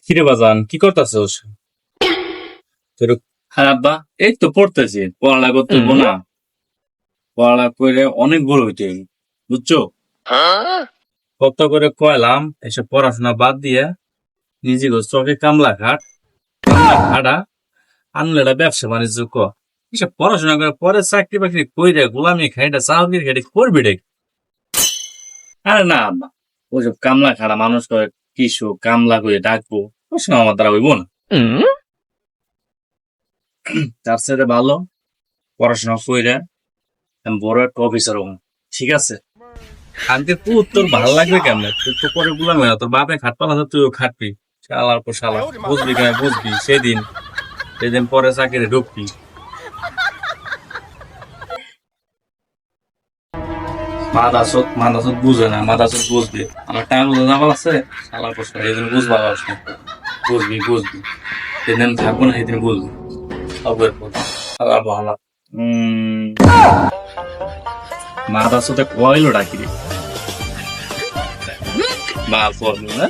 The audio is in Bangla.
কিরে বাজান কি করতেছোস? তোর হ্যাঁ আব্বা, এই তো পড়তেছি, পড়ালেখা করতে হইবো না? পড়ালেখা করে অনেক বড় হইতে হইব, বুঝছো? কত করে কয়লাম এসব পড়াশোনা বাদ দিয়ে নিজে চোখে কামলা খাট, কামলা খাটা আনলে একটা ব্যবসা বাণিজ্য কর। এসব পড়াশোনা করে পরে চাকরি বাকরি কইরে গোলামি খাইটা চাকরি খাইটা করবি রে? আরে না আব্বা, ওইসব কামলা খাড়া মানুষ করে কৃষক কামলা করে ডাকবো, ওসব আমার দ্বারা হইব না। তার সাথে ভালো পড়াশোনা কইরা আমি বড় একটা অফিসার হবো, ঠিক আছে? খানকে তুই তোর ভালো লাগবে কেমনে? তুই তো পরে গুলাম না, তোর বাপে খাট পালা তুইও খাটবি, শালার পর শালা। বুঝবি কেন বুঝবি সেদিন, সেদিন পরে চাকরি ঢুকবি। মাদাসত বুঝে না, মাদাসত বুঝবি। আমার টাইম বুঝে যাবার আছে, শালার পর শালা, এই জন্য বুঝবা আসবে। বুঝবি বুঝবি, সেদিন থাকবো না সেদিন বুঝবি। সবের পর শালা ভালা। মাদাসতে কয়লো ডাকি রে, মাল পড়বি না।